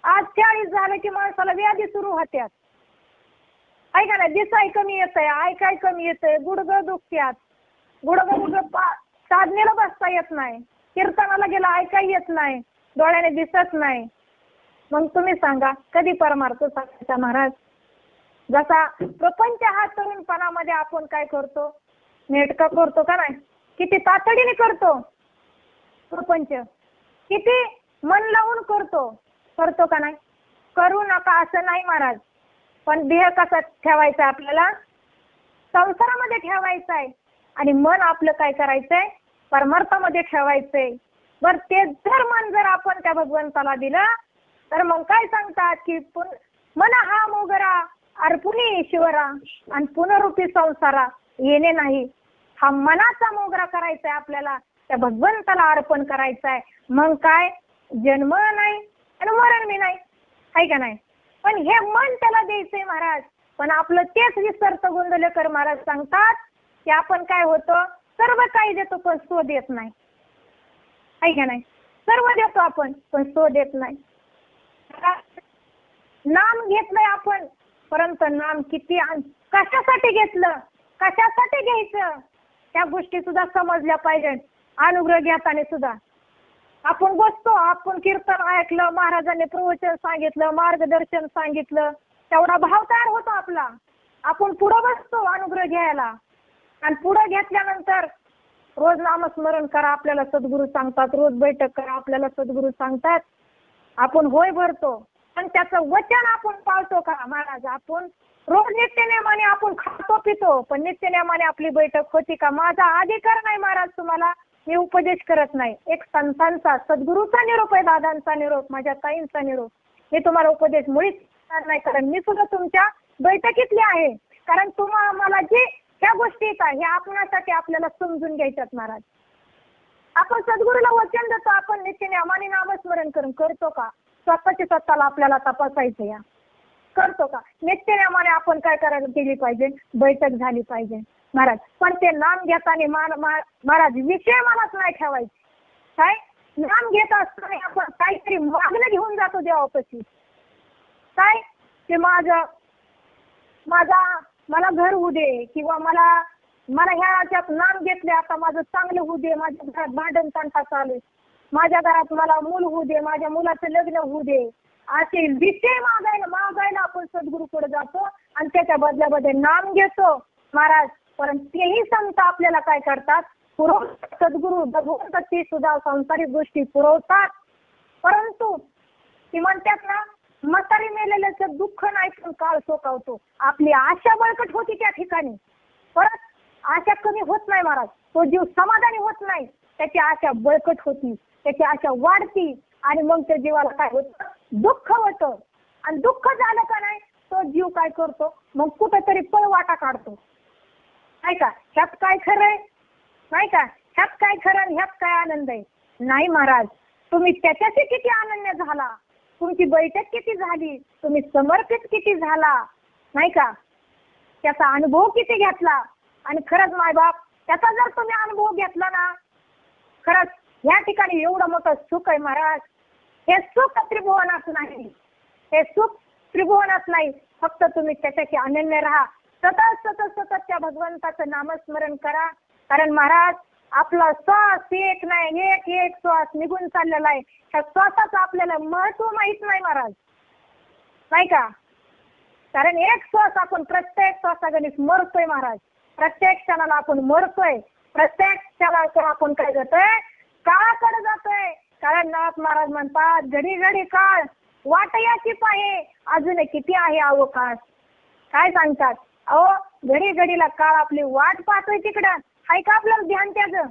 Speaker 1: आज 40 झालं की माणसाला व्याधी सुरू होत्यात, ऐका ना, दिसाय कमी येतंय, ऐकाय कमी येतंय, गुडघं दुखत्यात, गुडघं साधनेला बसता येत नाही, कीर्तनाला गेला ऐकाय येत नाही, डोळ्याने दिसत नाही. मग तुम्ही सांगा कधी परमार्थ साधायचा महाराज. जसा प्रपंच हा तरुणपणामध्ये आपण काय करतो, नेटका करतो का नाही, किती तातडीने करतो प्रपंच, किती मन लावून करतो का नाही. करू नका असं नाही महाराज, पण देह कसा ठेवायचा आपल्याला संसारामध्ये ठेवायचा आहे आणि मन आपलं काय करायचंय परमार्थामध्ये ठेवायचंय. बर ते जर आपण त्या भगवंताला दिलं तर मग काय सांगतात की मन हा मोगरा अर्पुनी ईश्वरा आणि पुनरूपी संसारा येणे नाही. हा मनाचा मोगरा करायचा आहे आपल्याला, त्या भगवंताला अर्पण करायचा आहे. मग काय जन्म नाही आणि मरण बी नाही, आहे का नाही. पण हे मन त्याला द्यायचंय महाराज. पण आपलं तेच विसरतं गोंधळेकर महाराज सांगतात की आपण काय होतो सर्व काही देतो पण सो देत नाही, आहे का नाही? सर्व देतो आपण पण सो देत नाही. नाम घेतलंय आपण, परंतु नाम किती कशासाठी घेतलं, कशासाठी घ्यायचं, त्या गोष्टी सुद्धा समजल्या पाहिजे. अनुग्रह घेताना सुद्धा आपण बसतो, आपण कीर्तन ऐकलं, महाराजांनी प्रवचन सांगितलं, मार्गदर्शन सांगितलं, तेवढा भाव तयार होतो आपला. आपण पुढं बसतो अनुग्रह घ्यायला, आणि पुढं घेतल्यानंतर रोज नामस्मरण करा आपल्याला सद्गुरू सांगतात, रोज बैठक करा आपल्याला सद्गुरू सांगतात. आपण होय भरतो, पण त्याचं वचन आपण पाळतो का महाराज? आपण रोज नित्यनेमाने आपण खातो पितो, पण नित्यनेमाने आपली बैठक होती का? माझा अधिकार नाही महाराज तुम्हाला, मी उपदेश करत नाही. एक संतांचा, सद्गुरूचा निरोप आहे, दादांचा निरोप, माझ्या ताईंचा निरोप. मी तुम्हाला उपदेश मुळीच नाही, कारण मी सुद्धा तुमच्या बैठकीतली आहे. कारण तुम्हाला मला जे ह्या गोष्टी येतात ह्या आपणासाठी आपल्याला समजून घ्यायच्यात महाराज. आपण सद्गुरूला वचन देतो, आपण नित्यनेमाने नामस्मरण करून करतो का? स्वतःला आपल्याला तपासायचं, या करतो का? नित्यनेमाने आपण काय करायला केली पाहिजे? बैठक झाली पाहिजे महाराज. पण ते नाम घेताना महाराज विषय मनात नाही ठेवायचे. काय नाम घेत असताना आपण काहीतरी मागणं घेऊन जातो देवापाशी, काय ते मला घर होऊ दे, किंवा मला ह्याच्यात नाम घेतले, आता माझं चांगलं होऊ दे, माझ्या घरात भांडण तंटा चालू, माझ्या घरात मला मूल होऊ दे, माझ्या मुलाचं लग्न होऊ दे, असे विषय मागायला आपण सद्गुरूकडे जातो आणि त्याच्या बदल्यामध्ये नाम घेतो महाराज. परंतु तेही संत आपल्याला काय करतात? सद्गुरू भगवंत ती सुद्धा सांसारिक गोष्टी पुरवतात, परंतु ती म्हणतात ना, म्हातारी मेलेल्याचं दुःख नाही पण काळ सोकावतो. आपली आशा बळकट होती त्या ठिकाणी, परत आशा कमी होत नाही महाराज. तो जीव समाधानी होत नाही, त्याची आशा बळकट होती, त्याची आशा वाढती, आणि मग त्या जीवाला काय होतं? दुःख होतं. आणि दुःख झालं का नाही, तो जीव काय करतो? मग कुठेतरी पळवाटा काढतो, नाही का? ह्यात काय खरंय, नाही का? ह्यात काय खरं, ह्यात काय आनंद आहे? नाही महाराज, तुम्ही त्याच्याशी किती आनंद झाला, तुमची बैठक किती झाली, तुम्ही समर्पित किती झाला, नाही का? त्याचा अनुभव किती घेतला. आणि खरंच मायबाप, त्याचा जर तुम्ही अनुभव घेतला ना, खरंच या ठिकाणी एवढं मोठं सुख आहे महाराज. हे सुख त्रिभुवनात नाही, हे सुख त्रिभुवनात नाही. फक्त तुम्ही त्याच्याशी अनन्य राहा, सतत सतत सतत त्या भगवंताचं नामस्मरण करा. कारण महाराज आपला श्वास एक नाही, एक श्वास निघून चाललेला आहे. त्या श्वासाचं आपल्याला महत्व माहित नाही महाराज, नाही का? कारण एक श्वास आपण प्रत्येक श्वासागणित मरतोय महाराज, प्रत्येक क्षणाला आपण मरतोय, प्रत्येक क्षणाला आपण काय करतोय? काळाकडे जातोय. कारण नाथ महाराज म्हणतात, घडी घडी काळ वाट याची पाहे, अजून किती आहे अवकाश. काय सांगतात? अहो घडी घडीला काळ आपली वाट पाहतोय, तिकडं आहे का आपल्याला ध्यान त्याचं?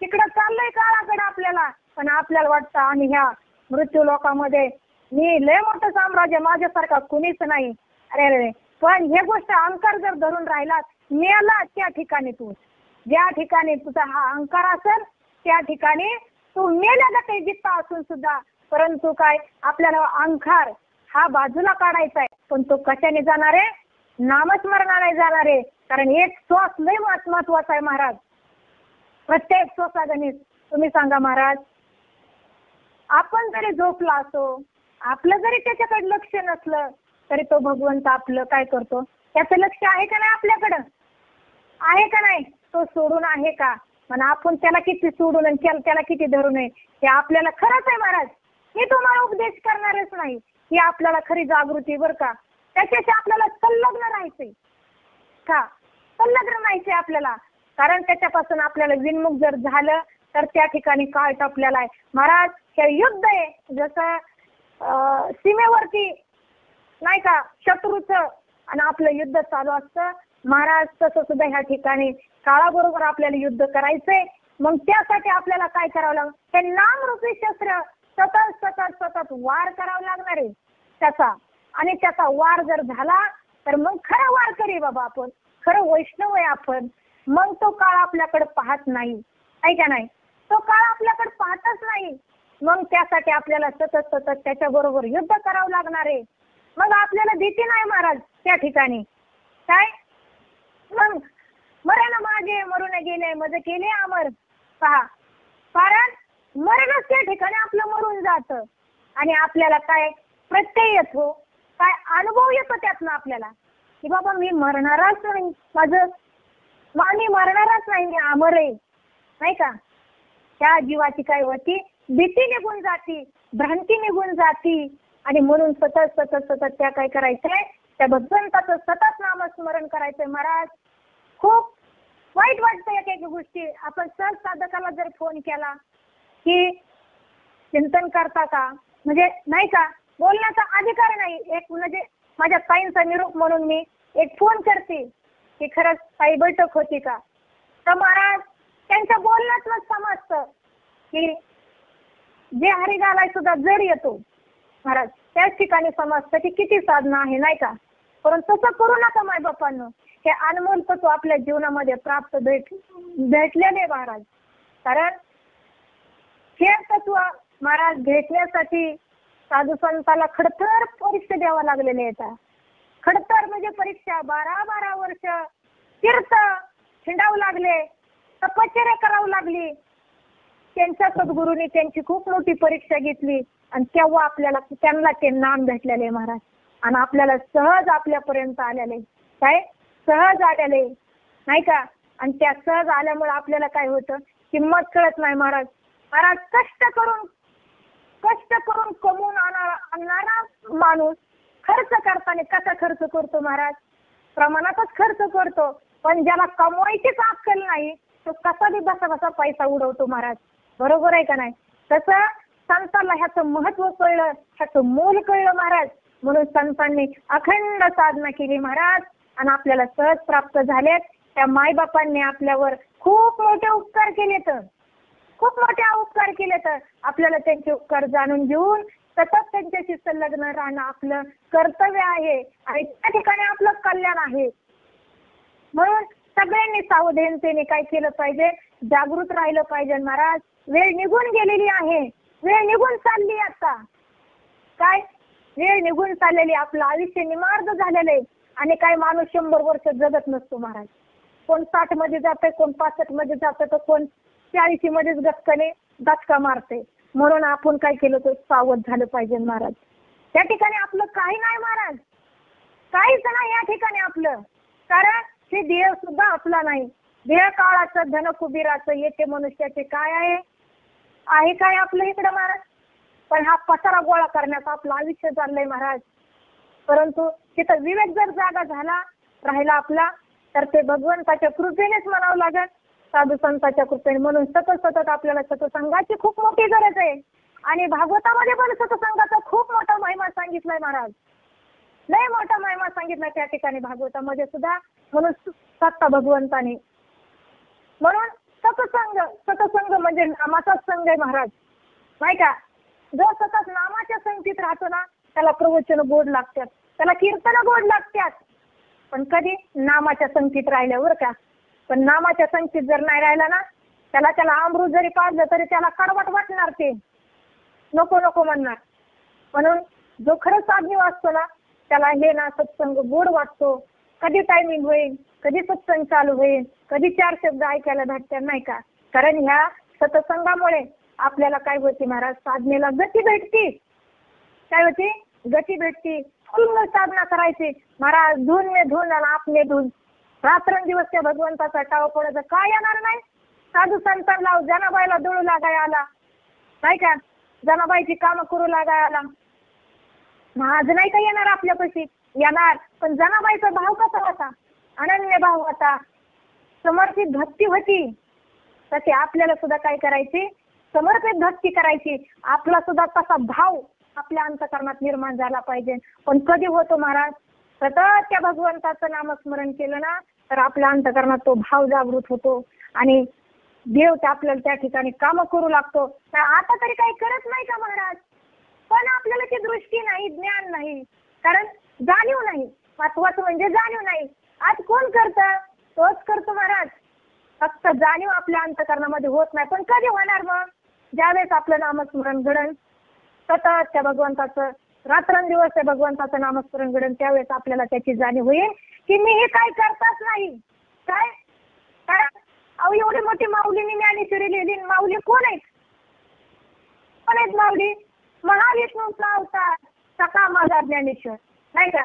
Speaker 1: तिकडं चाललंय काळाकडे आपल्याला, पण आपल्याला वाटतं आम्ही ह्या मृत्यू लोकांमध्ये मी लय मोठं साम्राज्य, माझ्यासारखा कुणीच नाही. अरे पण हे गोष्ट अहंकार जर धरून राहिला, मेला त्या ठिकाणी तू, ज्या ठिकाणी तुझा हा अहंकार असेल त्या ठिकाणी तू मेल्या जाते जित्ता असून सुद्धा. परंतु काय आपल्याला अहंकार हा बाजूला काढायचा आहे, पण तो कशाने जाणार आहे? नामस्मरणाने जाणार आहे. कारण एक श्वास लय महत्वाचा आहे महाराज. प्रत्येक श्वासागणित तुम्ही सांगा महाराज, आपण जरी झोपला असो, आपलं जरी त्याच्याकडे लक्ष नसलं तरी तो भगवंत आपलं काय करतो? त्याचं लक्ष आहे का नाही आपल्याकडं? आहे का नाही? तो सोडून आहे का? पण आपण त्याला किती सोडून आणि त्याला किती धरू नये हे आपल्याला खरंच आहे महाराज. मी तुम्हाला उपदेश करणारच नाही, ही आपल्याला खरी जागृती बर का. त्याच्याशी आपल्याला संलग्न राहायचंय का? संलग्न राहायचंय आपल्याला. कारण त्याच्यापासून आपल्याला विनमुख जर झालं तर त्या ठिकाणी काळ टपलेला आहे महाराज. हे युद्ध आहे, जसं सीमेवरती नाही का शत्रूचं आणि आपलं युद्ध चालू असतं महाराज, तसं सुद्धा ह्या ठिकाणी काळाबरोबर आपल्याला युद्ध करायचंय. मग त्यासाठी आपल्याला काय करावं लागेल? हे नामरूपी शस्त्र सतत सतत सतत वार करावा लागणार आहे त्याचा. आणि त्याचा वार जर झाला तर मग खरं वार करी बाबा आपण, खरं वैष्णव आहे आपण. मग तो काळ आपल्याकडे पाहत नाही, आहे का नाही? तो काळ आपल्याकडे पाहतच नाही. मग त्यासाठी आपल्याला सतत सतत त्याच्या बरोबर युद्ध करावं लागणार आहे. मग आपल्याला भीती नाही महाराज त्या ठिकाणी. काय मरण माझे मरून गेले मज केले अमर. पहा, कारण मरणच त्या ठिकाणी आपलं मरून जातं आणि आपल्याला काय प्रत्यय येतो, काय अनुभव येतो त्यातनं आपल्याला की बाबा मी मरणारच नाही, मी मरणारच नाही, मी अमर आहे, नाही का. त्या जीवाची काय होती, भीती निघून जाती, भ्रांती निघून जाती आणि म्हणून सतत सतत सतत त्या काय करायचंय, त्या भगवंताचं सतत नामस्मरण करायचंय. महाराज खूप वाईट वाटतं एक एक गोष्टी. आपण सहज साधकाला जर फोन केला की चिंतन करता का, म्हणजे नाही का, बोलण्याचा अधिकार नाही. एक म्हणजे माझ्या ताईंचा निरोप म्हणून मी एक फोन करते की खरंच ताई बैठक होती का, तर महाराज त्यांच्या बोलण्यातच समजतं की जे हरिगालाय सुद्धा जर येतो महाराज, त्याच ठिकाणी समजतं की किती साधना आहे, नाही का. परंतु तसं करू नका माय बापांनो. हे अनमोल तत्व आपल्या जीवनामध्ये प्राप्त भेटलेले महाराज. कारण हे तत्व महाराज भेटण्यासाठी साधू संताला खडतर परीक्षा द्यावा लागलेले आहेत. खडतर म्हणजे परीक्षा, 12 वर्ष तीर्थ हिंडावं लागले, तपश्चर्या करावं लागली. त्यांच्या सद्गुरूंनी त्यांची खूप मोठी परीक्षा घेतली आणि तेव्हा आपल्याला त्यांना ते नाम भेटलेले महाराज. आणि आपल्याला सहज आपल्यापर्यंत आलेले, काय सहज आलेले, नाही का. आणि त्या सहज आल्यामुळे आपल्याला काय होतं, किंमत कळत नाही महाराज. महाराज कष्ट करून कमवून आणणारा माणूस खर्च करताना कसा खर्च करतो महाराज, प्रमाणातच खर्च करतो. पण ज्याला कमवायचीच अक्कल नाही तो कसा बी बसा पैसा उडवतो महाराज. बरोबर आहे का नाही. तसं संतांना ह्याचं महत्व कळलं, ह्याचं मोल कळलं महाराज. म्हणून संतांनी अखंड साधना केली महाराज आणि आपल्याला सहज प्राप्त झालेत. त्या मायबापांनी आपल्यावर खूप मोठे उपकार केले, तर खूप मोठे उपकार केले. तर आपल्याला त्यांचे उपकार जाणून घेऊन सतत त्यांच्याशी संलग्न राहणं आपलं कर्तव्य आहे आणि त्या ठिकाणी आपलं कल्याण आहे. म्हणून सगळ्यांनी सावधानतेने काय केलं पाहिजे, जागृत राहिलं पाहिजे महाराज. वेळ निघून गेलेली आहे, वेळ निघून चालली. आता काय वेळ निघून चाललेली, आपलं आयुष्य निमार्ग झालेलं आहे. आणि काय माणूस 100 वर्ष जगत नसतो महाराज. कोण 60 मध्ये जाते, कोण 65 मध्ये जाते, तर कोण 40 मध्येच गचका मारते. म्हणून आपण काय केलं तर सावध झालं पाहिजे महाराज. त्या ठिकाणी आपलं काही नाही महाराज, काहीच नाही या ठिकाणी आपलं. कारण हे देह सुद्धा आपला नाही. देह काळाचं, धन कुबीराचं, येते मनुष्याचे काय आहे काय आपलं इकडं महाराज. पण हा पसारा गोळा करण्याचं आपलं आयुष्य चाललंय महाराज. परंतु तिथं विवेक जर जागा झाला राहिला आपला, तर ते भगवंताच्या कृपेनेच म्हणावं लागेल, साधू संतांच्या कृपेने. म्हणून सतत आपल्याला सत्संगाची खूप मोठी गरज आहे. आणि भागवतामध्ये पण सत्संगाचा खूप मोठा महिमा सांगितलाय महाराज, लय मोठा महिमा सांगितलाय त्या ठिकाणी भागवतामध्ये सुद्धा. म्हणून सत्ता भगवंताने, म्हणून सत्संग म्हणजे नामाचाच संघ आहे महाराज, नाही का. जो सतत नामाच्या संगतीत राहतो ना, त्याला प्रवचन गोड लागतात, त्याला कीर्तन गोड लागतात. पण कधी नामाच्या संगतीत राहिल्यावर का. पण नामाच्या संगतीत जर नाही राहिला ना, त्याला अमृत जरी पाजलं तरी त्याला कडवट वाटणार, ते नको म्हणणार. म्हणून जो खरंच साधनी वाचतो ना, त्याला हे ना सत्संग गोड वाटतो. कधी टायमिंग होईल, कधी सत्संग चालू होईल, कधी 4 शब्द ऐकायला भेटतात, नाही का. कारण ह्या सत्संगामुळे आपल्याला काय होते महाराज, साधनेला गती भेटती. काय होती, गती भेटती. फुल साधना करायची महाराज. धून में धून आणि आपने धून, रात्रंदिवस त्या भगवंताचा टाव पडायचा काय येणार नाही. साधू संतांना जनाबाईला दळू लागाय आला, नाही का, जनाबाईची कामं करू लागाय आला. आज नाही का येणार आपल्यापाशी, येणार. पण जनाबाईचा भाव कसा होता, अनन्य भाव होता, समर्पित भक्ती होती. तसे आपल्याला सुद्धा काय करायची, समर्पित भक्ती करायची. आपला सुद्धा तसा भाव आपल्या अंतःकरणात निर्माण झाला पाहिजे. पण कधी होतो महाराज, सतत त्या भगवंताचं नामस्मरण केलं ना, तर आपल्या अंतःकरणात तो भाव जागृत होतो आणि देव आपल्याला त्या ठिकाणी काम करू लागतो. आता तरी काही करत नाही का महाराज, पण आपल्याला ती दृष्टी नाही, ज्ञान नाही, कारण जाणीव नाही. महत्वाचं म्हणजे जाणीव नाही. आज कोण करतं, तोच करतो महाराज. फक्त जाणीव आपल्या अंतःकरणामध्ये होत नाही. पण कधी होणार मग, ज्यावेळेस आपलं नामस्मरण घडण, सतत त्या भगवंताचं रात्रंदिवस त्या भगवंताचं नामस्मरण घडण, त्यावेळेस आपल्याला त्याची जाणीव होईल की मी हे काय करताच नाही, काय काय अहो एवढी मोठी माऊलीने ज्ञानेश्वरी लिहिली. माऊली कोण आहेत? कोण आहेत माऊली? महाविष्णूचा अवतार सखा माझा ज्ञानेश्वर, नाही का?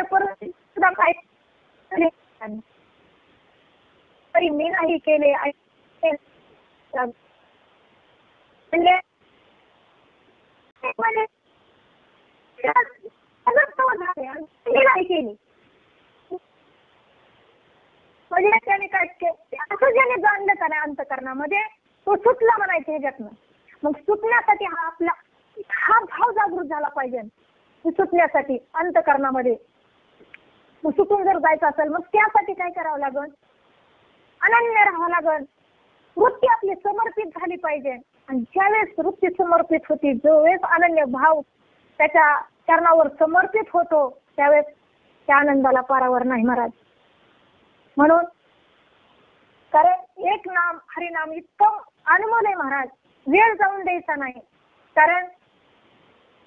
Speaker 1: सुद्धा काय तरी मी नाही केले म्हणजे नाही केली. म्हणजे त्याने काय असं ज्याने जाणलं का नाही अंतकरणामध्ये तो सुटला म्हणायचं ह्याच्यातनं. मग सुटण्यासाठी हा भाव जागृत झाला पाहिजे. सुटण्यासाठी अंतकरणामध्ये मग सुटून जर जायचं असेल मग त्यासाठी काय करावं लागल? अनन्य राहावं लागल. वृत्ती आपली समर्पित झाली पाहिजे. आणि ज्यावेळेस वृत्ती समर्पित होती, जो वेळेस अनन्य भाव त्याच्या चरणावर समर्पित होतो, त्यावेळेस त्या आनंदाला पारावर नाही महाराज. म्हणून कारण एक नाम हरिनाम इतकं अनमोल आहे महाराज, वेळ जाऊन द्यायचा नाही. कारण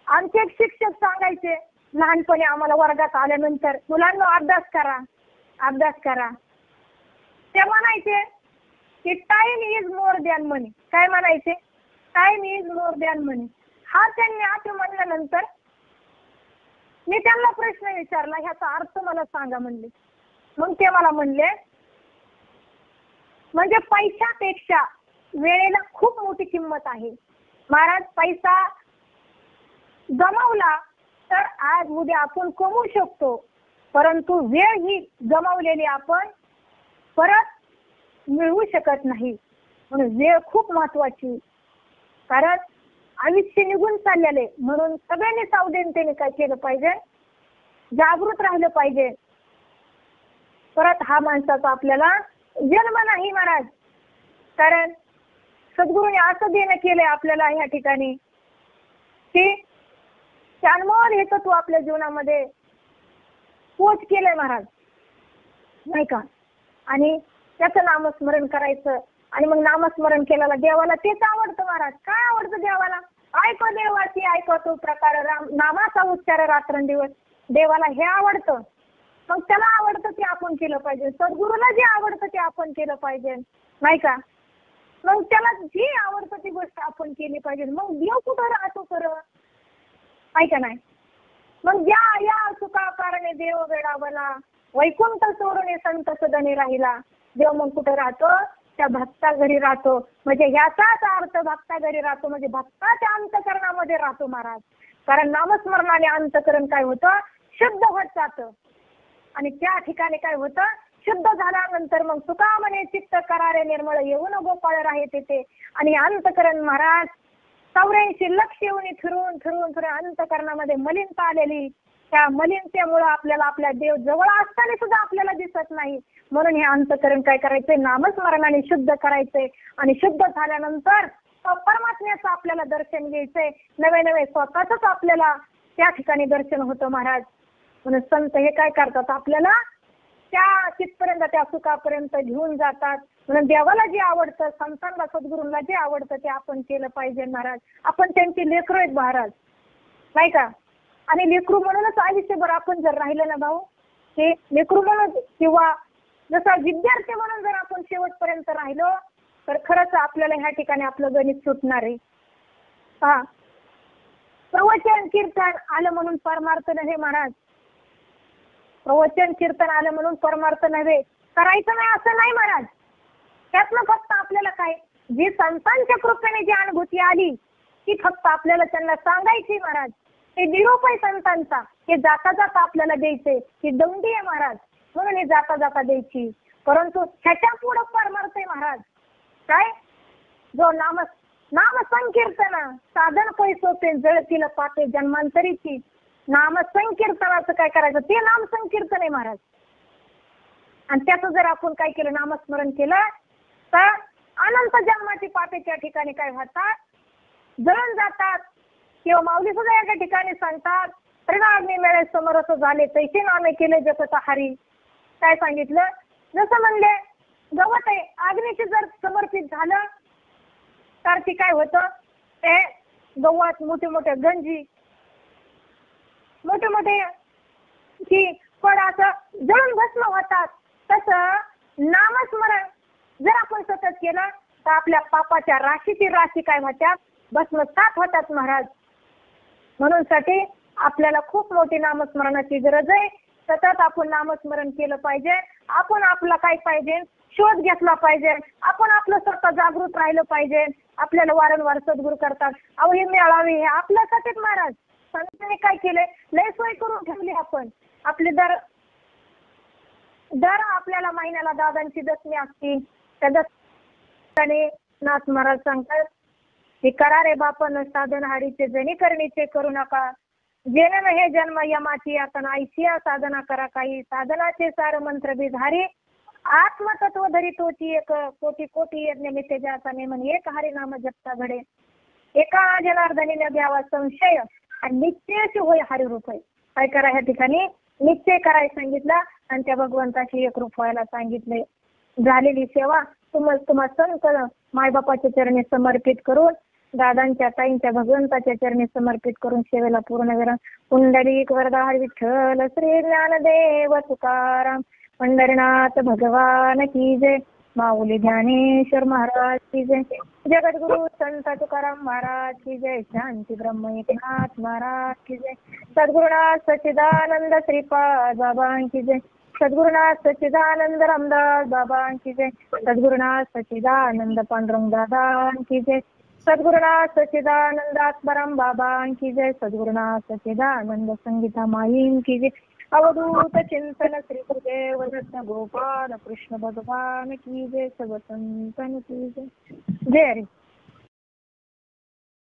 Speaker 1: आमचे एक शिक्षक सांगायचे लहानपणी आम्हाला वर्गात आल्यानंतर, मुलांना अभ्यास करा अभ्यास करा. ते म्हणायचे की टाइम इज मोर दॅन मनी. काय म्हणायचे? टाइम इज मोर दॅन मनी. हा त्यांनी असं म्हणल्यानंतर मी त्यांना प्रश्न विचारला, ह्याचा अर्थ मला सांगा म्हणले. मग ते मला म्हणले म्हणजे पैशापेक्षा वेळेला खूप मोठी किंमत आहे महाराज. पैसा गमावला तर आज उद्या आपण कमवू शकतो, परंतु वेळ ही गमावलेली आपण परत मिळवू शकत नाही. म्हणून वेळ खूप महत्वाची. कारण आयुष्य निघून चाललेले, म्हणून सगळ्यांनी सावधानतेने काय केलं पाहिजे? जागृत राहिलं पाहिजे. परत हा माणसाचा आपल्याला जन्म नाही महाराज. कारण सद्गुरूने असं देणं केलंय आपल्याला ह्या ठिकाणी की अनमोल हे तत्व आपल्या जीवनामध्ये पोच केलंय महाराज, नाही का? आणि त्याचं नामस्मरण करायचं. आणि मग नामस्मरण केलेला देवाला तेच आवडतं महाराज. काय आवडतं देवाला? ऐको देवाची ऐको तो प्रकार नामाचा उच्चार रात्रंदिवस. देवाला हे आवडतं. मग त्याला आवडतं ते आपण केलं पाहिजे. सद्गुरूला जे आवडतं ते आपण केलं पाहिजे, नाही का? मग त्याला जी आवडतं ती गोष्ट आपण केली पाहिजे. मग देव कुठं राहतो खरं, आहे का नाही? मग या सुखा कारणे देव वेडावला, वैकुंठ सोडून संत सदनी राहिला. देव मग कुठं राहतो? त्या भक्ता घरी राहतो. म्हणजे ह्याचाच अर्थ भक्ता घरी राहतो म्हणजे भक्ताच्या अंतकरणामध्ये राहतो महाराज. कारण नामस्मरणाने अंतकरण काय होतं? शुद्ध होत जातं. आणि त्या ठिकाणी काय होतं? शुद्ध झाल्यानंतर मग तुका म्हणे चित्त करारे निर्मळ येऊन गोपाळ राहे तेथे. आणि अंतकरण महाराज 84 लक्ष येऊन फिरून फिरून फिरून अंतकरणामध्ये मलिनता आलेली. त्या मलिनतेमुळे आपल्याला आपल्या देव जवळ असताना सुद्धा आपल्याला दिसत नाही. म्हणून हे अंतकरण काय करायचंय? नामस्मरणाने शुद्ध करायचंय. आणि शुद्ध झाल्यानंतर परमात्म्याचं आपल्याला दर्शन घ्यायचंय. नवे नवे स्वतःच आपल्याला त्या ठिकाणी दर्शन होतं महाराज. म्हणून संत हे काय करतात? आपल्याला त्या तिथपर्यंत त्या सुखापर्यंत घेऊन जातात. म्हणून देवाला जे आवडतं, संतांना सद्गुरूंना जे आवडतं ते आपण केलं पाहिजे महाराज. आपण त्यांची लेकरं आहेत महाराज, नाही का? आणि लेकरू म्हणूनच आयुष्यभर आपण जर राहिलं ना भाऊ, हे लेकरू म्हणून किंवा जसा विद्यार्थी म्हणून जर आपण शेवटपर्यंत राहिलो तर खरंच आपल्याला ह्या ठिकाणी आपलं गणित सुटणार आहे. हा, प्रवचन कीर्तन आलं म्हणून परमार्थ नव्हे महाराज. प्रवचन कीर्तन आलं म्हणून परमार्थ नव्हे. करायचं नाही असं नाही महाराज. त्यातनं फक्त आपल्याला काय, जी संतांच्या कृपेने जी अनुभूती आली ती फक्त आपल्याला त्यांना सांगायची महाराज. हे निरोप आहे संतांचा. हे जाता जाता आपल्याला द्यायचे. ही दौंडी आहे महाराज, म्हणून हे जाता जाता द्यायची. परंतु ह्याच्या पुढं परमार्थ आहे महाराज. काय? जो नाम संकीर्तन साधन पैसोते जळतील पाते जन्मांतरीची. नाम संकीर्तनाचं काय करायचं? ते नाम संकीर्तन आहे महाराज. आणि त्याचं जर आपण काय केलं? नामस्मरण केलं तर अनंत जन्माची पापे त्या ठिकाणी काय होतात? जळून जातात. किंवा माऊली सुद्धा एका ठिकाणी सांगतात, त्रिनाग्नी मेळे समरस झाले तैसे नामे केले जगत हारी. काय सांगितलं? जसं म्हणले गवत आहे, अग्नीशी जर समर्पित झालं तर ती काय होतं? ते गवत मोठे मोठे गंजी, मोठे मोठे की फळ असं जळून भस्म होतात. तसं नामस्मरण जर आपण सतत केलं तर आपल्या पापाच्या राशीची राशी काय होत्या, भस्मसात होतात महाराज. म्हणून साठी आपल्याला खूप मोठी नामस्मरणाची गरज आहे. सतत आपण नामस्मरण केलं पाहिजे. आपण आपला काय पाहिजे शोध घेतला पाहिजे. आपण आपलं स्वतः जागृत राहिलं पाहिजे. आपल्याला वारंवार सद्गुरू करतात, अहो हे मिळावे हे आपल्यासाठीच महाराज. संतांनी काय केले, लय सोय करून ठेवली. आपण आपले दर आपल्याला महिन्याला दादांची दशमी असती. त्या दशमी नाथ महाराज सांगतात की करा रे बापन साधन हाडीचे जणी करणीचे करू नका. जेणे हे जन्म यमाची यातना ऐशिया साधना करा काही. साधनाचे सार मंत्र बिधारी आत्मतत्व धरी तोची एक कोटी कोटी यज्ञ मिते ज्याचा नेमन एक हरी नाम जपता घडे. एका जनार्दनीने द्यावा संशय आणि निश्चयाची होय हरी रुपये. काय करा ह्या ठिकाणी निश्चय करायला सांगितला आणि त्या भगवंताची एक रूप व्हायला सांगितले. झालेली सेवा तुम्हा संत मायबापाच्या चरणी समर्पित करून, दादांच्या ताईंच्या भगवंताच्या चरणी समर्पित करून सेवेला पूर्ण करा. पुंडलिक वरदा हरी विठ्ठल श्री ज्ञानदेव तुकाराम पंढरीनाथ भगवान की जय. माऊली ज्ञानेश्वर महाराज की जय. जगद्गुरु संत तुकाराम महाराज की जय. शांती ब्रह्म एकनाथ महाराज की जय. सद्गुरुनाथ सच्चिदानंद श्रीपाद बाबा की जय. सद्गुरुनाथ सच्चिदानंद रामदास बाबा की जय. सद्गुरुनाथ सच्चिदानंद पांडुरंग दादा की जय. सद्गुरुनाथ सच्चिदानंद आत्माराम बाबा की जय. सद्गुरुनाथ सच्चिदानंद संगीता माईन की जय. अवधूत चिंतन श्री गुरुदेव रत्न गोपाल कृष्ण भगवान की जय. सर्व संतन की जय. जय हरी.